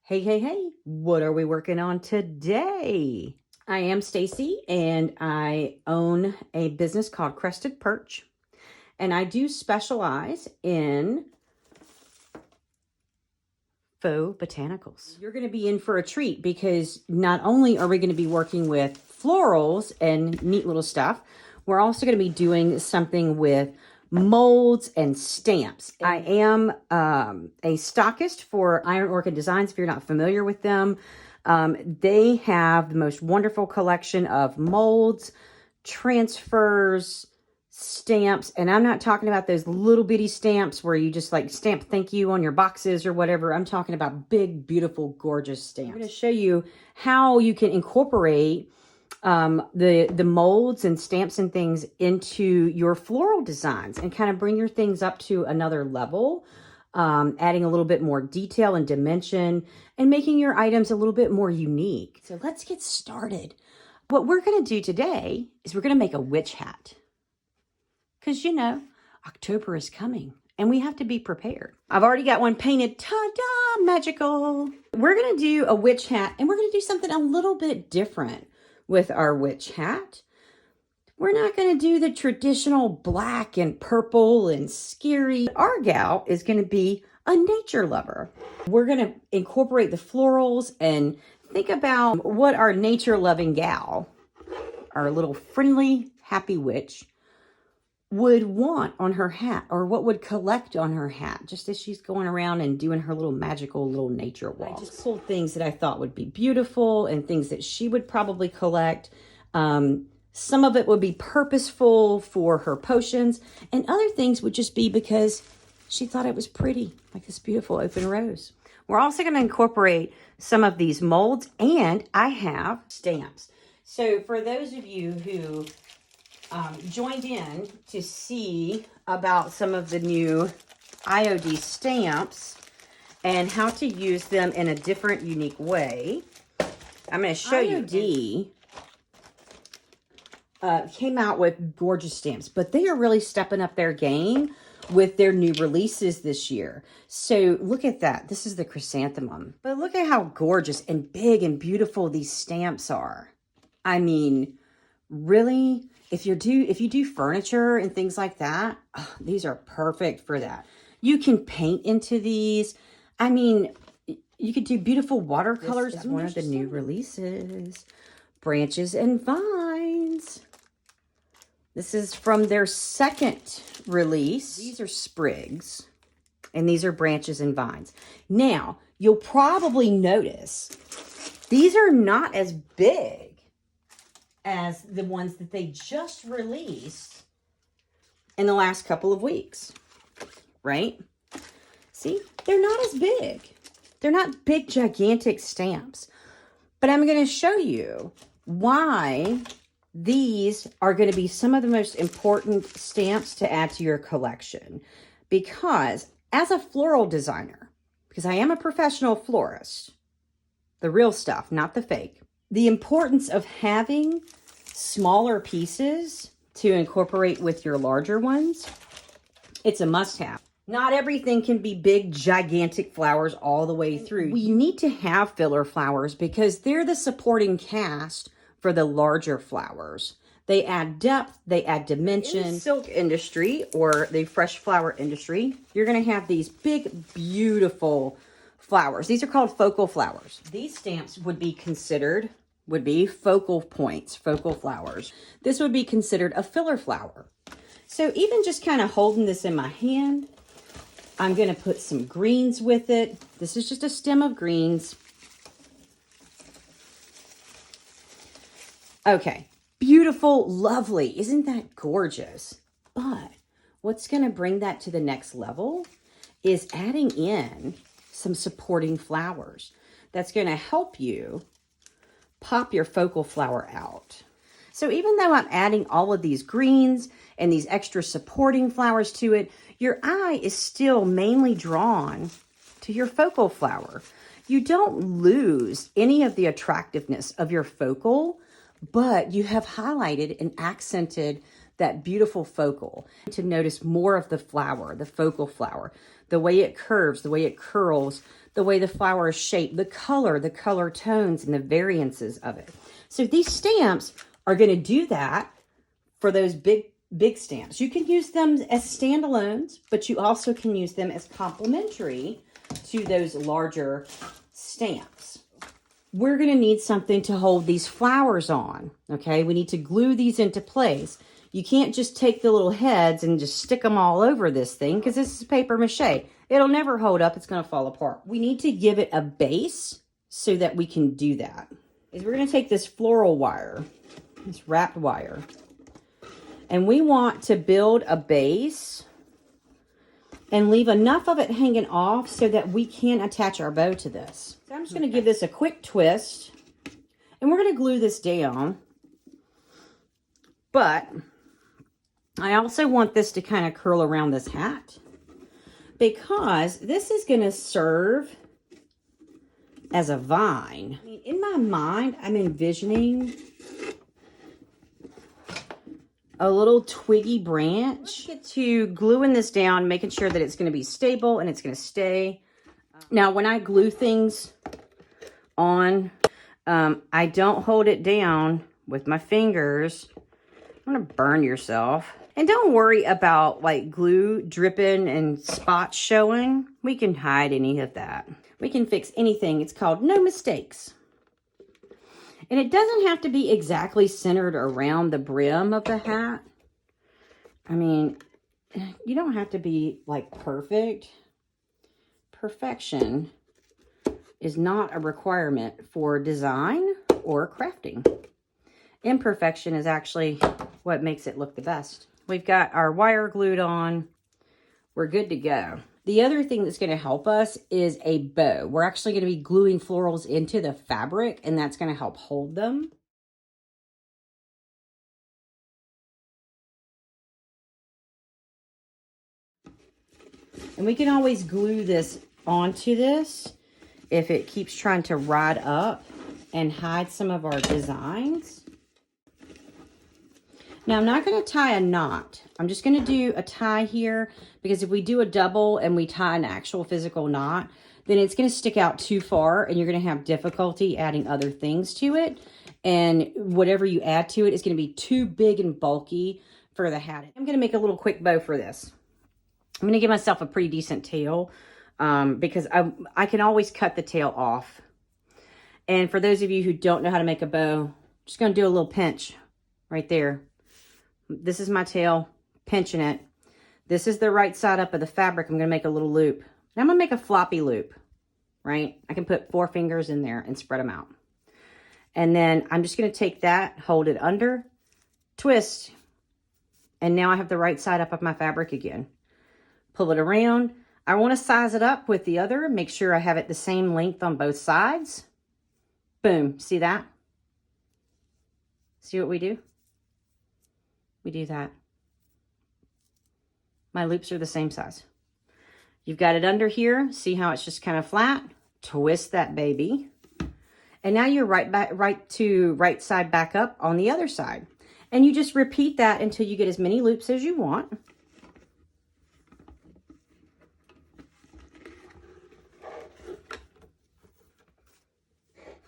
Hey, hey, hey, what are we working on today? I am Stacy and I own a business called Crested Perch, and I do specialize in faux botanicals. You're going to be in for a treat because not only are we going to be working with florals and neat little stuff, we're also going to be doing something with molds and stamps. I am a stockist for Iron Orchid Designs, if you're not familiar with them. They have the most wonderful collection of molds, transfers, stamps, and I'm not talking about those little bitty stamps where you just like stamp thank you on your boxes or whatever. I'm talking about big, beautiful, gorgeous stamps. I'm going to show you how you can incorporate the molds and stamps and things into your floral designs and kind of bring your things up to another level, adding a little bit more detail and dimension and making your items a little bit more unique. So let's get started. What we're going to do today is we're going to make a witch hat. Because, you know, October is coming and we have to be prepared. I've already got one painted. Ta-da! Magical. We're going to do a witch hat and we're going to do something a little bit different with our witch hat. We're not going to do the traditional black and purple and scary. Our gal is going to be a nature lover. We're going to incorporate the florals and think about what our nature loving gal, our little friendly, happy witch, would want on her hat, or what would collect on her hat, just as she's going around and doing her little magical little nature walk. I just pulled things that I thought would be beautiful and things that she would probably collect. Some of it would be purposeful for her potions, and other things would just be because she thought it was pretty, like this beautiful open rose. We're also going to incorporate some of these molds, and I have stamps. So for those of you who joined in to see about some of the new IOD stamps and how to use them in a different, unique way, I'm going to show you. IOD came out with gorgeous stamps, but they are really stepping up their game with their new releases this year. So look at that. This is the chrysanthemum. But look at how gorgeous and big and beautiful these stamps are. I mean, really, if you do furniture and things like that, these are perfect for that. You can paint into these. I mean, you could do beautiful watercolors. This is one of the new releases. Branches and vines. This is from their second release. These are sprigs, and these are branches and vines. Now, you'll probably notice these are not as big as the ones that they just released in the last couple of weeks, right? See, they're not as big. They're not big, gigantic stamps. But I'm going to show you why these are going to be some of the most important stamps to add to your collection. Because as a floral designer, because I am a professional florist, the real stuff, not the fake, the importance of having smaller pieces to incorporate with your larger ones, it's a must-have. Not everything can be big, gigantic flowers all the way through. We need to have filler flowers because they're the supporting cast for the larger flowers. They add depth, they add dimension. In the silk industry or the fresh flower industry, you're going to have these big, beautiful flowers. These are called focal flowers. These stamps would be focal points, focal flowers. This would be considered a filler flower. So even just kind of holding this in my hand, I'm going to put some greens with it. This is just a stem of greens. Okay, beautiful, lovely. Isn't that gorgeous? But what's going to bring that to the next level is adding in some supporting flowers. That's going to help you pop your focal flower out. So even though I'm adding all of these greens and these extra supporting flowers to it, your eye is still mainly drawn to your focal flower. You don't lose any of the attractiveness of your focal, but you have highlighted and accented that beautiful focal. To notice more of the flower, the focal flower, the way it curves, the way it curls, the way the flower is shaped, the color tones, and the variances of it. So these stamps are going to do that for those big stamps. You can use them as standalones, but you also can use them as complementary to those larger stamps. We're going to need something to hold these flowers on, okay? We need to glue these into place. You can't just take the little heads and just stick them all over this thing because this is paper mache. It'll never hold up. It's going to fall apart. We need to give it a base so that we can do that. We're going to take this floral wire, this wrapped wire, and we want to build a base and leave enough of it hanging off so that we can attach our bow to this. So I'm just going to give this a quick twist, and we're going to glue this down. But I also want this to kind of curl around this hat because this is going to serve as a vine. I mean, in my mind, I'm envisioning a little twiggy branch. Let's get to gluing this down, making sure that it's going to be stable and it's going to stay. Now, when I glue things on, I don't hold it down with my fingers. I'm going to burn yourself. And don't worry about like glue dripping and spots showing. We can hide any of that. We can fix anything. It's called no mistakes. And it doesn't have to be exactly centered around the brim of the hat. I mean, you don't have to be like perfect. Perfection is not a requirement for design or crafting. Imperfection is actually what makes it look the best. We've got our wire glued on. We're good to go. The other thing that's going to help us is a bow. We're actually going to be gluing florals into the fabric, and that's going to help hold them. And we can always glue this onto this if it keeps trying to ride up and hide some of our designs. Now, I'm not going to tie a knot. I'm just going to do a tie here because if we do a double and we tie an actual physical knot, then it's going to stick out too far and you're going to have difficulty adding other things to it. And whatever you add to it is going to be too big and bulky for the hat. I'm going to make a little quick bow for this. I'm going to give myself a pretty decent tail because I can always cut the tail off. And for those of you who don't know how to make a bow, I'm just going to do a little pinch right there. This is my tail, pinching it. This is the right side up of the fabric. I'm going to make a little loop. And I'm going to make a floppy loop, right? I can put 4 fingers in there and spread them out. And then I'm just going to take that, hold it under, twist. And now I have the right side up of my fabric again. Pull it around. I want to size it up with the other. Make sure I have it the same length on both sides. Boom. See that? See what we do? We do that. My loops are the same size. You've got it under here. See how it's just kind of flat? Twist that baby. And now you're right side back up on the other side. And you just repeat that until you get as many loops as you want.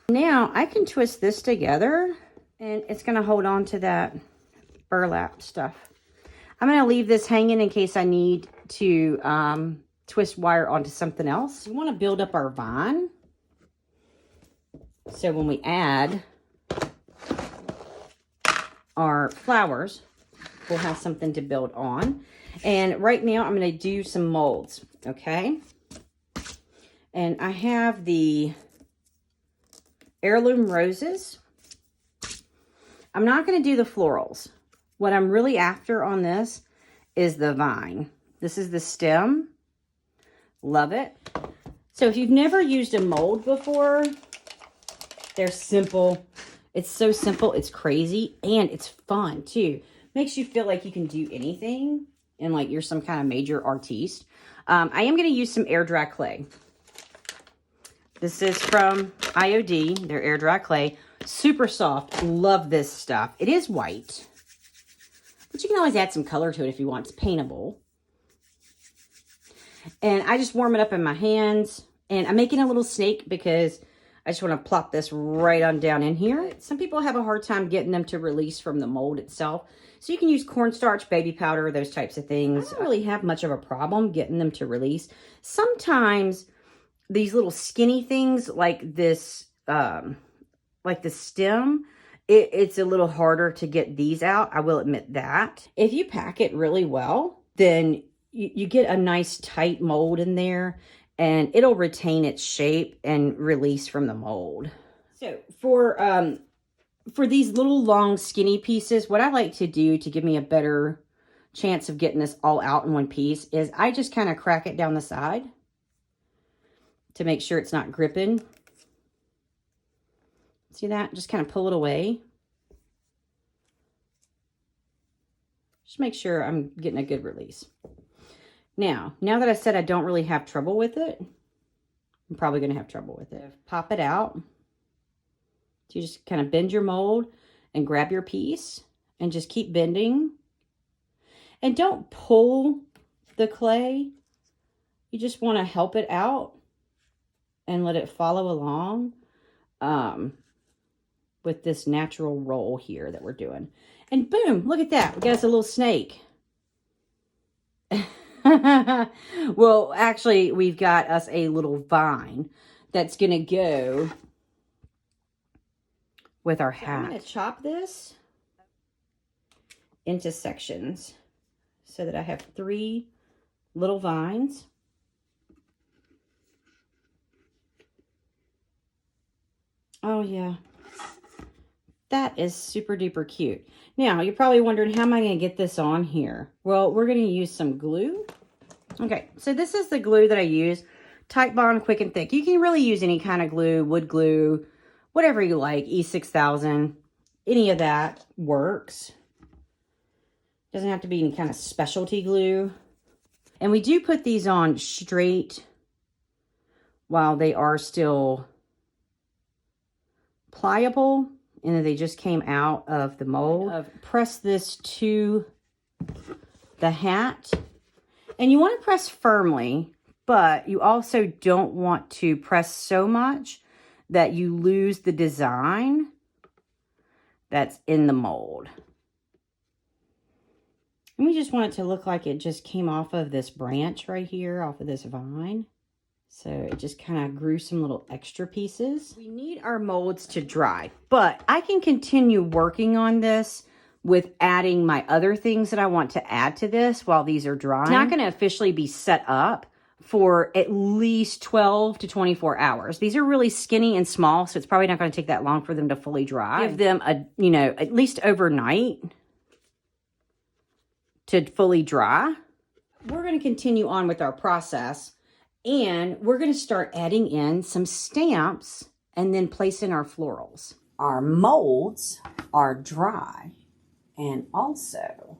Now I can twist this together and it's going to hold on to that burlap stuff. I'm going to leave this hanging in case I need to twist wire onto something else. We want to build up our vine. So when we add our flowers, we'll have something to build on. And right now I'm going to do some molds, okay? And I have the heirloom roses. I'm not going to do the florals. What I'm really after on this is the vine. This is the stem. Love it. So if you've never used a mold before, they're simple. It's so simple, it's crazy, and it's fun too. Makes you feel like you can do anything and like you're some kind of major artiste. I am going to use some air dry clay. This is from IOD, their air dry clay. Super soft. Love this stuff. It is white, but you can always add some color to it if you want. It's paintable. And I just warm it up in my hands And I'm making a little snake because I just want to plop this right on down in here. Some people have a hard time getting them to release from the mold itself. So you can use cornstarch, baby powder, those types of things. I don't really have much of a problem getting them to release. Sometimes these little skinny things like this, like the stem, it's a little harder to get these out. I will admit that. If you pack it really well, then you get a nice tight mold in there, and it'll retain its shape and release from the mold. So for these little long skinny pieces, what I like to do to give me a better chance of getting this all out in one piece is I just kind of crack it down the side to make sure it's not gripping. See that? Just kind of pull it away. Just make sure I'm getting a good release. Now that I said I don't really have trouble with it, I'm probably going to have trouble with it. Pop it out. So you just kind of bend your mold and grab your piece and just keep bending. And don't pull the clay. You just want to help it out and let it follow along with this natural roll here that we're doing. And boom, look at that. We got us a little snake. Well, actually, we've got us a little vine that's going to go with our hat. I'm going to chop this into sections so that I have 3 little vines. Oh, yeah. That is super duper cute. Now, you're probably wondering, how am I going to get this on here? Well, we're going to use some glue. Okay, so this is the glue that I use. Tight Bond, Quick and Thick. You can really use any kind of glue, wood glue, whatever you like, E6000. Any of that works. Doesn't have to be any kind of specialty glue. And we do put these on straight while they are still pliable, and then they just came out of the mold. Press this to the hat, and you want to press firmly, but you also don't want to press so much that you lose the design that's in the mold. And we just want it to look like it just came off of this branch right here, off of this vine. So it just kind of grew some little extra pieces. We need our molds to dry, but I can continue working on this with adding my other things that I want to add to this while these are drying. It's not going to officially be set up for at least 12 to 24 hours. These are really skinny and small, so it's probably not going to take that long for them to fully dry. Give them a, at least overnight to fully dry. We're going to continue on with our process. And we're going to start adding in some stamps and then placing our florals. Our molds are dry. And also,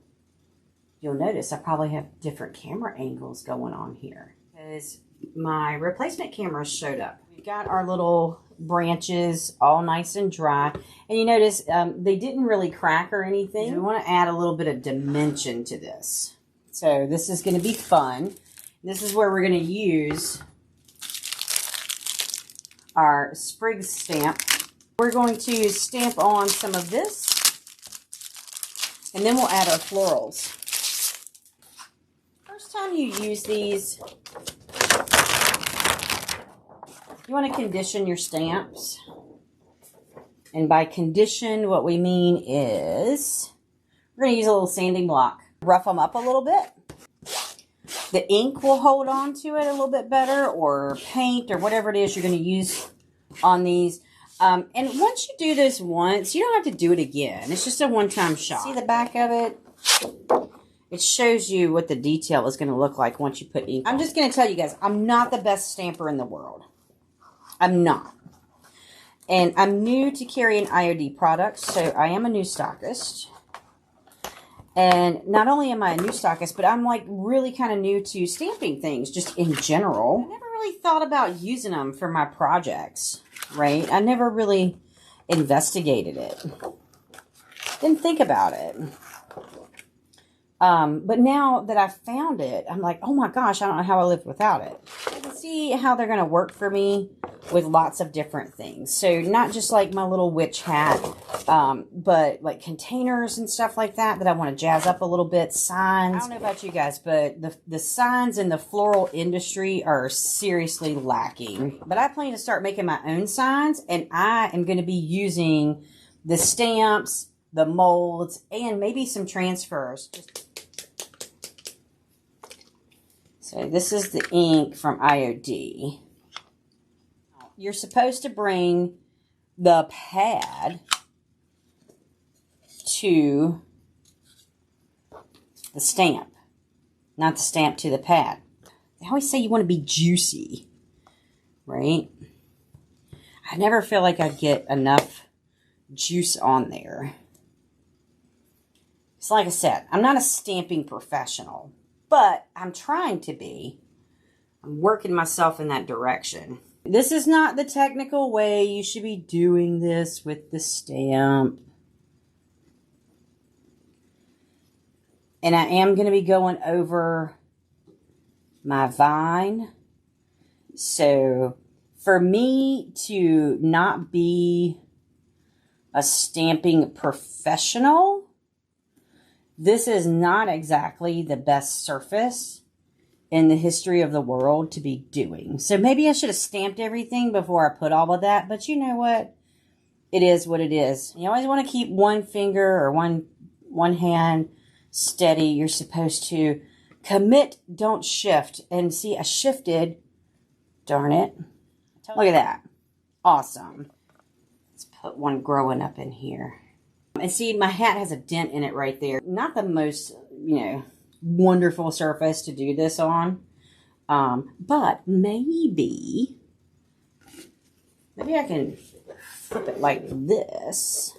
you'll notice I probably have different camera angles going on here, because my replacement camera showed up. We've got our little branches all nice and dry. And you notice they didn't really crack or anything. We want to add a little bit of dimension to this. So this is going to be fun. This is where we're going to use our sprig stamp. We're going to stamp on some of this, and then we'll add our florals. First time you use these, you want to condition your stamps. And by condition, what we mean is we're going to use a little sanding block. Rough them up a little bit. The ink will hold on to it a little bit better, or paint, or whatever it is you're going to use on these. And once you do this once, you don't have to do it again. It's just a one-time shot. See the back of it? It shows you what the detail is going to look like once you put ink on. I'm just going to tell you guys, I'm not the best stamper in the world. I'm not. And I'm new to carrying IOD products, so I am a new stockist. And not only am I a new stockist, but I'm like really kind of new to stamping things just in general. I never really thought about using them for my projects, right? I never really investigated it. Didn't think about it. But now that I've found it, I'm like, oh my gosh, I don't know how I lived without it. See how they're going to work for me with lots of different things. So not just like my little witch hat, but like containers and stuff like that I want to jazz up a little bit. Signs. I don't know about you guys, but the signs in the floral industry are seriously lacking. But I plan to start making my own signs, and I am going to be using the stamps, the molds, and maybe some transfers. So this is the ink from IOD. You're supposed to bring the pad to the stamp, not the stamp to the pad. They always say you want to be juicy, right? I never feel like I get enough juice on there. So like I said, I'm not a stamping professional, but I'm trying to be. I'm working myself in that direction. This is not the technical way you should be doing this with the stamp. And I am going to be going over my vine. So for me to not be a stamping professional, this is not exactly the best surface in the history of the world to be doing. So maybe I should have stamped everything before I put all of that. But you know what? It is what it is. You always want to keep one finger or one hand steady. You're supposed to commit, don't shift. And see, I shifted. Darn it. Look at that. Awesome. Let's put one growing up in here. And see, my hat has a dent in it right there. Not the most, wonderful surface to do this on. But maybe I can flip it like this.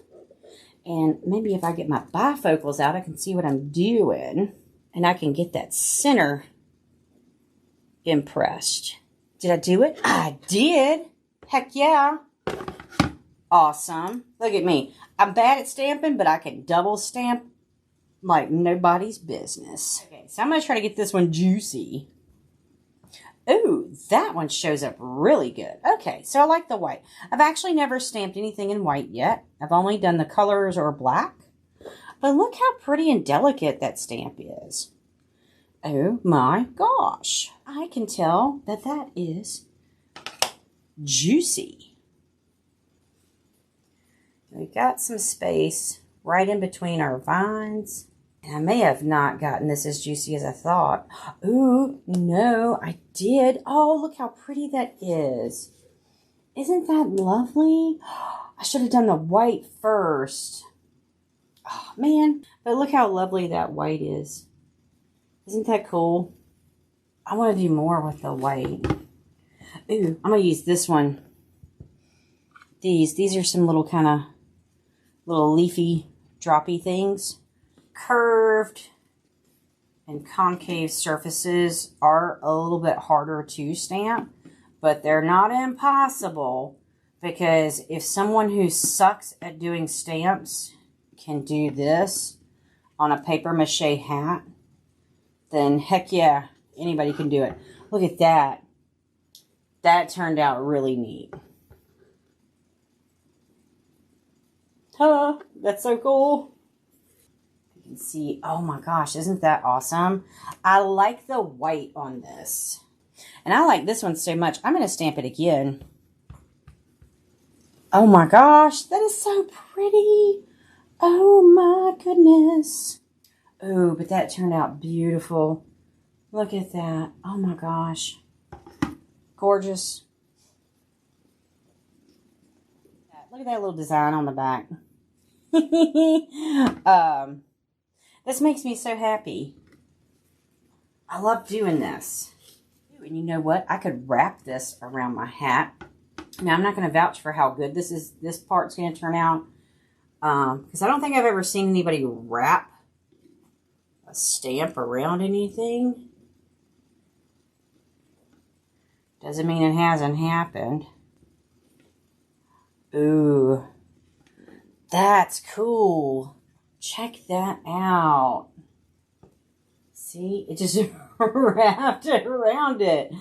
And maybe if I get my bifocals out, I can see what I'm doing. And I can get that center impressed. Did I do it? I did. Heck yeah. Awesome. Look at me. I'm bad at stamping, but I can double stamp like nobody's business. Okay, so I'm going to try to get this one juicy. Ooh, that one shows up really good. Okay, so I like the white. I've actually never stamped anything in white yet. I've only done the colors or black. But look how pretty and delicate that stamp is. Oh my gosh. I can tell that that is juicy. We've got some space right in between our vines. And I may have not gotten this as juicy as I thought. Ooh, no, I did. Oh, look how pretty that is. Isn't that lovely? I should have done the white first. Oh, man. But look how lovely that white is. Isn't that cool? I want to do more with the white. Ooh, I'm going to use this one. These are some little kind of little leafy, droppy things. Curved and concave surfaces are a little bit harder to stamp, but they're not impossible, because if someone who sucks at doing stamps can do this on a paper mache hat, then heck yeah, anybody can do it. Look at that. That turned out really neat. That's so cool. You can see, oh my gosh, isn't that awesome? I like the white on this. And I like this one so much, I'm going to stamp it again. Oh my gosh, that is so pretty. Oh my goodness. Oh, but that turned out beautiful. Look at that. Oh my gosh. Gorgeous. Look at that little design on the back. This makes me so happy. I love doing this. And you know what? I could wrap this around my hat. Now, I'm not going to vouch for how good this part's going to turn out. Because I don't think I've ever seen anybody wrap a stamp around anything. Doesn't mean it hasn't happened. Ooh. That's cool. Check that out. See, it just wrapped around it.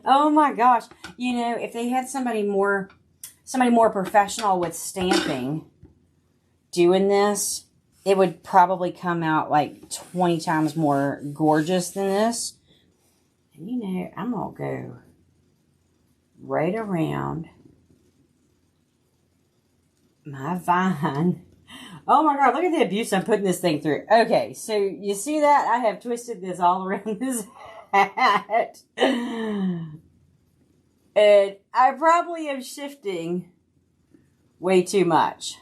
Oh my gosh. You know, if they had somebody more professional with stamping doing this, it would probably come out like 20 times more gorgeous than this. And you know, I'm going to go right around my vine. Oh my God, look at the abuse I'm putting this thing through. Okay, so you see that? I have twisted this all around this hat. And I probably am shifting way too much.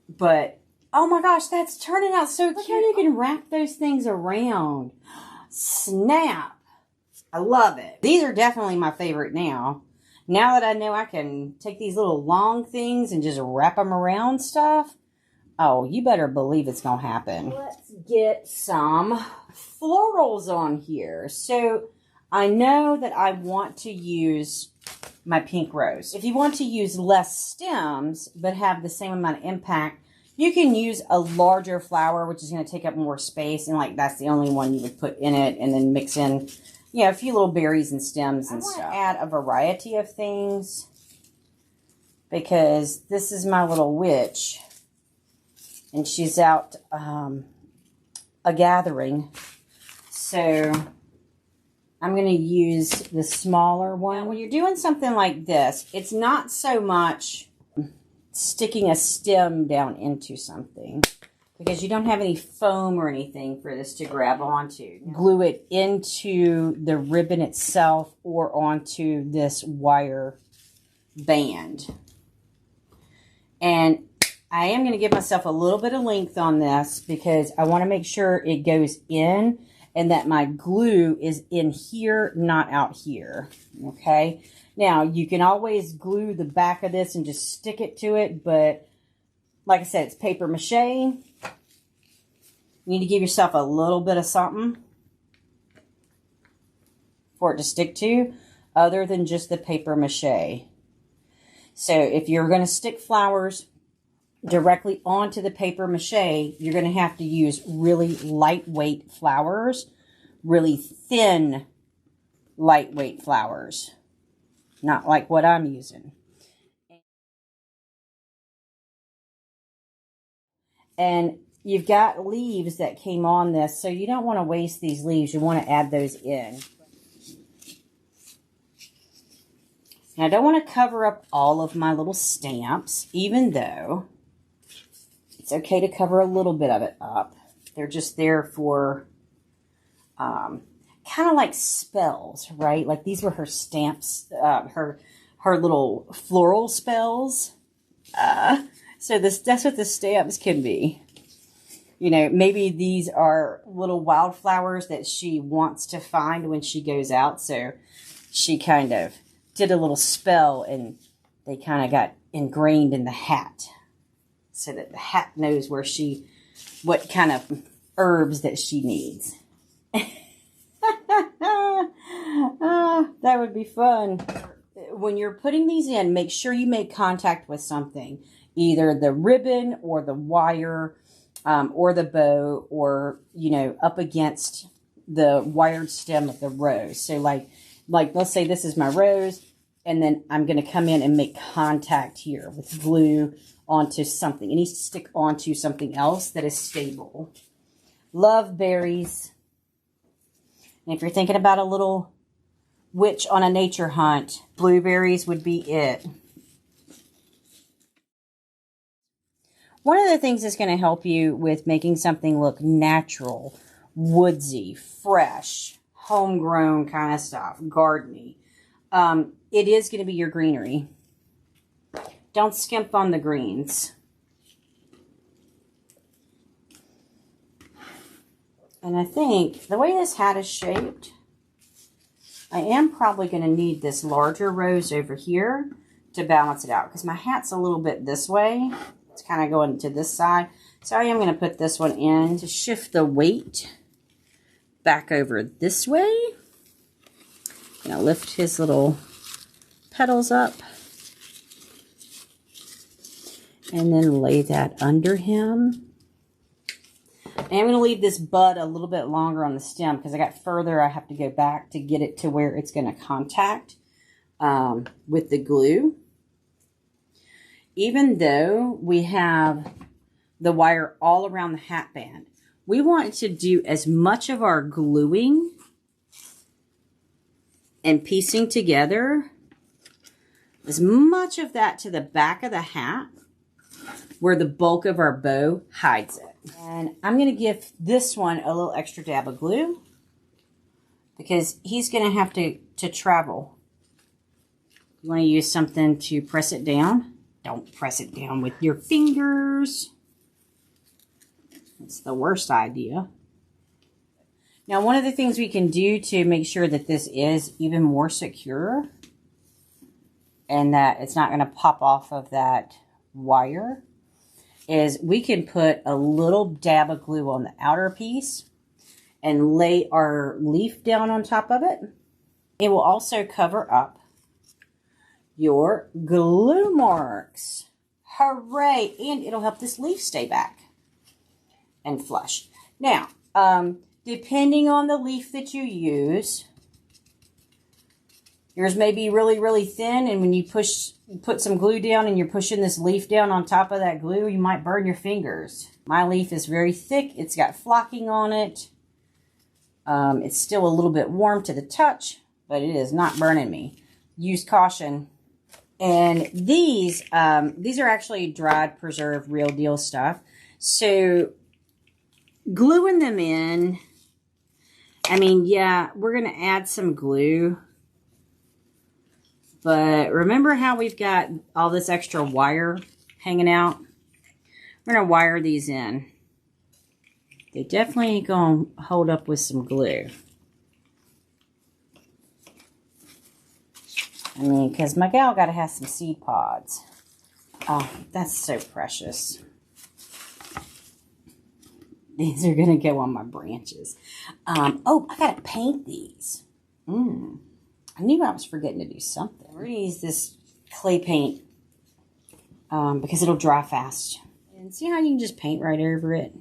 But, oh my gosh, that's turning out so cute. Look how you can wrap those things around. Snap. I love it. These are definitely my favorite now. Now that I know I can take these little long things and just wrap them around stuff, oh, you better believe it's going to happen. Let's get some florals on here. So I know that I want to use my pink rose. If you want to use less stems but have the same amount of impact, you can use a larger flower, which is going to take up more space, and like that's the only one you would put in it, and then mix in, you know, a few little berries and stems and stuff. Add a variety of things because this is my little witch, and she's out a gathering, so I'm going to use the smaller one. When you're doing something like this, it's not so much sticking a stem down into something because you don't have any foam or anything for this to grab onto. Glue it into the ribbon itself or onto this wire band. And I am going to give myself a little bit of length on this because I want to make sure it goes in and that my glue is in here, not out here. Okay. Now, you can always glue the back of this and just stick it to it, but like I said, it's paper mache. You need to give yourself a little bit of something for it to stick to, other than just the paper mache. So if you're going to stick flowers directly onto the paper mache, you're going to have to use really lightweight flowers, really thin, lightweight flowers. Not like what I'm using. And you've got leaves that came on this, so you don't want to waste these leaves. You want to add those in. Now, I don't want to cover up all of my little stamps, even though it's okay to cover a little bit of it up. They're just there for kind of like spells, right? Like these were her stamps, her little floral spells. So that's what the stamps can be. You know, maybe these are little wildflowers that she wants to find when she goes out. So she kind of did a little spell and they kind of got ingrained in the hat so that the hat knows what kind of herbs that she needs. That would be fun. When you're putting these in, make sure you make contact with something. Either the ribbon or the wire or the bow or, you know, up against the wired stem of the rose. So like let's say this is my rose and then I'm going to come in and make contact here with glue onto something. It needs to stick onto something else that is stable. Love berries. And if you're thinking about a little witch on a nature hunt, blueberries would be it. One of the things that's going to help you with making something look natural, woodsy, fresh, homegrown kind of stuff, gardeny, it is going to be your greenery. Don't skimp on the greens. And I think the way this hat is shaped, I am probably going to need this larger rose over here to balance it out. Because my hat's a little bit this way. It's kind of going to this side. So I am going to put this one in to shift the weight back over this way. I'm going to lift his little petals up. And then lay that under him. And I'm going to leave this bud a little bit longer on the stem because I got further I have to go back to get it to where it's going to contact with the glue. Even though we have the wire all around the hat band, we want to do as much of our gluing and piecing together, as much of that to the back of the hat where the bulk of our bow hides it. And I'm going to give this one a little extra dab of glue because he's going to have to travel. You want to use something to press it down. Don't press it down with your fingers. It's the worst idea. Now, one of the things we can do to make sure that this is even more secure and that it's not going to pop off of that wire is we can put a little dab of glue on the outer piece and lay our leaf down on top of it. It will also cover up your glue marks. Hooray! And it'll help this leaf stay back and flush. Now, depending on the leaf that you use, yours may be really, really thin, and when you put some glue down and you're pushing this leaf down on top of that glue, you might burn your fingers. My leaf is very thick. It's got flocking on it. It's still a little bit warm to the touch, but it is not burning me. Use caution. And these are actually dried, preserved, real deal stuff. So gluing them in, I mean, yeah, we're going to add some glue. But remember how we've got all this extra wire hanging out? We're going to wire these in. They definitely going to hold up with some glue. I mean, because my gal got to have some seed pods. Oh, that's so precious. These are going to go on my branches. Oh, I got to paint these. I knew I was forgetting to do something. We're going to use this clay paint because it'll dry fast. And see how you can just paint right over it?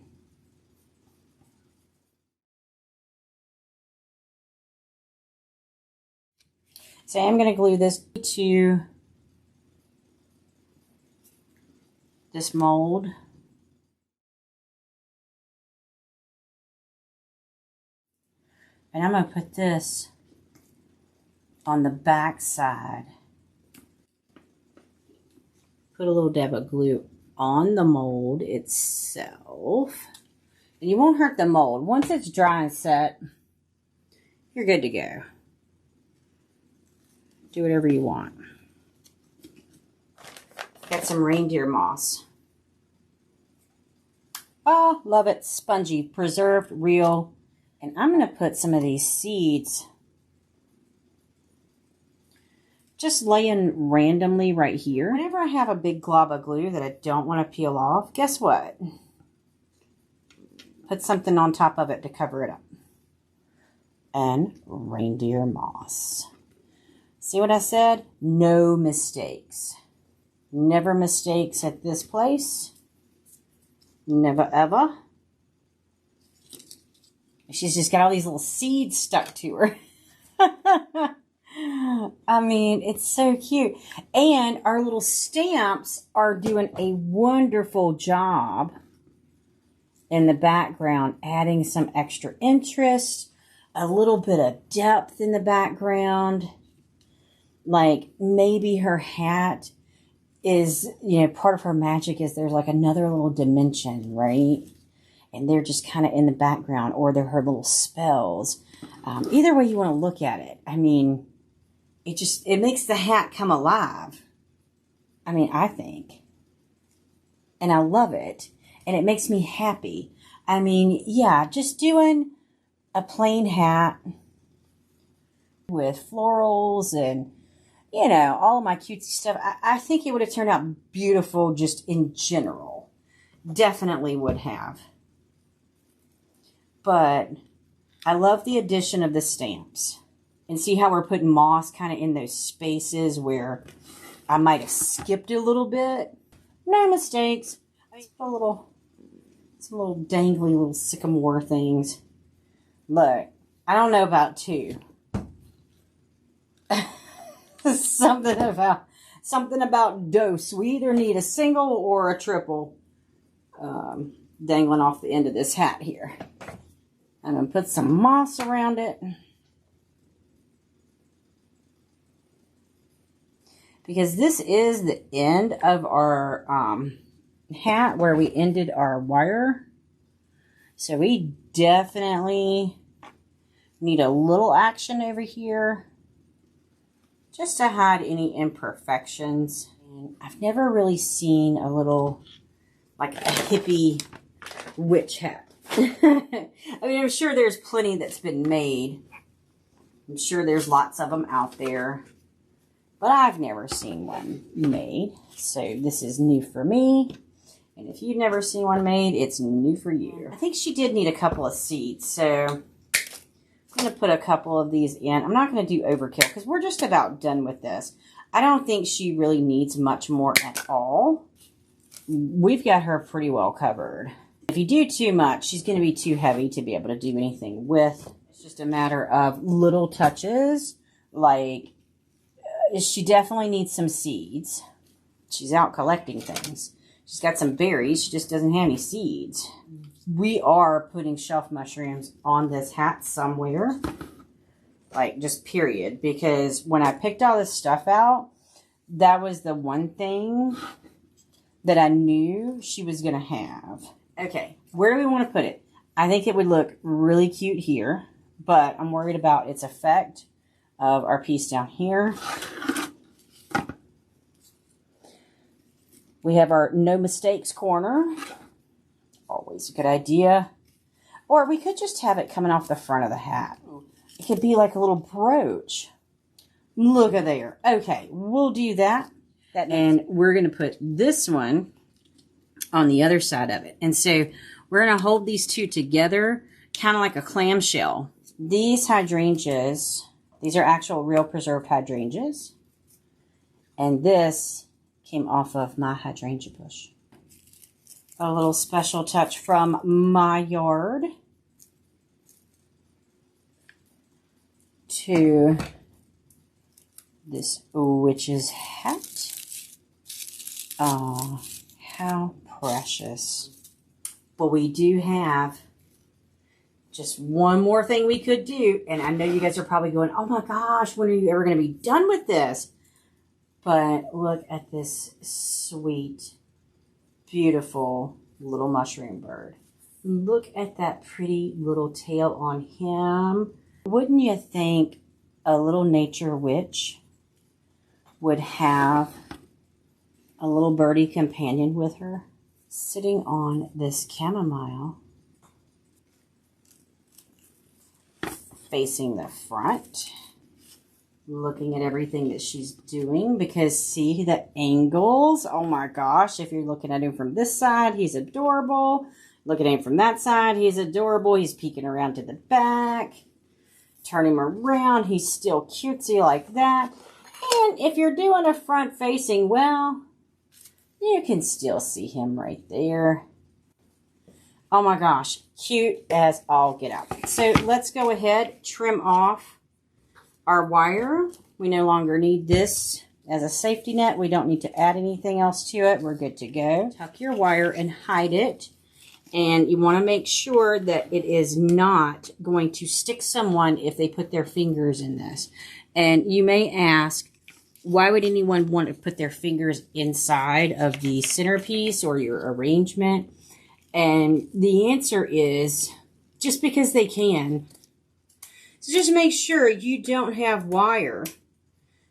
So I'm going to glue this to this mold. And I'm going to put this on the back side. Put a little dab of glue on the mold itself. And you won't hurt the mold. Once it's dry and set, you're good to go. Do whatever you want. Got some reindeer moss. Oh, love it. Spongy, preserved, real. And I'm going to put some of these seeds just laying randomly right here. Whenever I have a big glob of glue that I don't want to peel off, guess what? Put something on top of it to cover it up. And reindeer moss. See what I said? No mistakes. Never mistakes at this place. Never ever. She's just got all these little seeds stuck to her. I mean, it's so cute. And our little stamps are doing a wonderful job in the background, adding some extra interest, a little bit of depth in the background. Like maybe her hat is, you know, part of her magic is there's like another little dimension, right? And they're just kind of in the background, or they're her little spells. Either way you want to look at it. I mean, it makes the hat come alive. I mean, I think. And I love it. And it makes me happy. I mean, yeah, just doing a plain hat with florals and, you know, all of my cutesy stuff. I think it would have turned out beautiful just in general. Definitely would have. But I love the addition of the stamps. And see how we're putting moss kind of in those spaces where I might have skipped a little bit. No mistakes. It's Some little dangly little sycamore things. Look, I don't know about two. something about dose. We either need a single or a triple dangling off the end of this hat here. I'm going to put some moss around it. Because this is the end of our hat where we ended our wire. So we definitely need a little action over here just to hide any imperfections. And I've never really seen a little, like a hippie witch hat. I mean, I'm sure there's plenty that's been made. I'm sure there's lots of them out there. But I've never seen one made. So this is new for me. And if you've never seen one made, it's new for you. I think she did need a couple of seeds. So I'm going to put a couple of these in. I'm not going to do overkill because we're just about done with this. I don't think she really needs much more at all. We've got her pretty well covered. If you do too much, she's going to be too heavy to be able to do anything with. It's just a matter of little touches. Like, she definitely needs some seeds. She's out collecting things. She's got some berries. She just doesn't have any seeds. We are putting shelf mushrooms on this hat somewhere. Like, just period. Because when I picked all this stuff out, that was the one thing that I knew she was going to have. Okay, where do we want to put it? I think it would look really cute here, but I'm worried about its effect of our piece down here. We have our no mistakes corner. Always a good idea. Or we could just have it coming off the front of the hat. It could be like a little brooch. Look at there. Okay, we'll do that. And we're going to put this one on the other side of it. And so we're going to hold these two together, kind of like a clamshell. These hydrangeas, these are actual real preserved hydrangeas. And this came off of my hydrangea bush. A little special touch from my yard to this witch's hat. Oh, how precious. But we do have just one more thing we could do. And I know you guys are probably going, oh my gosh, when are you ever going to be done with this? But look at this sweet, beautiful little mushroom bird. Look at that pretty little tail on him. Wouldn't you think a little nature witch would have a little birdie companion with her? Sitting on this chamomile, facing the front, looking at everything that she's doing, because see the angles. Oh my gosh, if you're looking at him from this side, he's adorable. Look at him from that side, he's adorable. He's peeking around to the back. Turn him around, he's still cutesy like that. And if you're doing a front facing, well, you can still see him right there. Oh my gosh, cute as all get out. So let's go ahead, trim off our wire. We no longer need this as a safety net. We don't need to add anything else to it. We're good to go. Tuck your wire and hide it. And you want to make sure that it is not going to stick someone if they put their fingers in this. And you may ask, why would anyone want to put their fingers inside of the centerpiece or your arrangement? And the answer is just because they can. So just make sure you don't have wire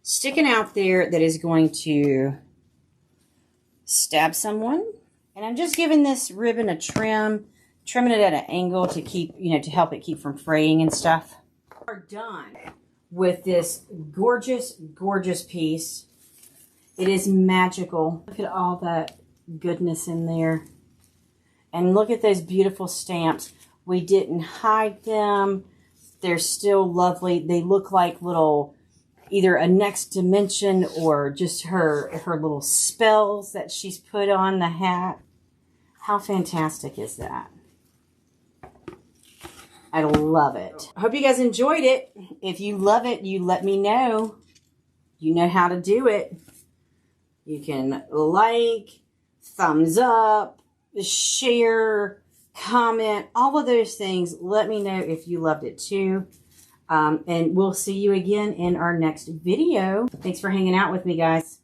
sticking out there that is going to stab someone. And I'm just giving this ribbon a trim, trimming it at an angle to keep, to help it keep from fraying and stuff. We're done with this gorgeous, gorgeous piece. It is magical. Look at all that goodness in there. And look at those beautiful stamps. We didn't hide them. They're still lovely. They look like little, either a next dimension or just her little spells that she's put on the hat. How fantastic is that? I love it. I hope you guys enjoyed it. If you love it, you let me know. You know how to do it. You can like, thumbs up, share, comment, all of those things. Let me know if you loved it too. And we'll see you again in our next video. Thanks for hanging out with me, guys.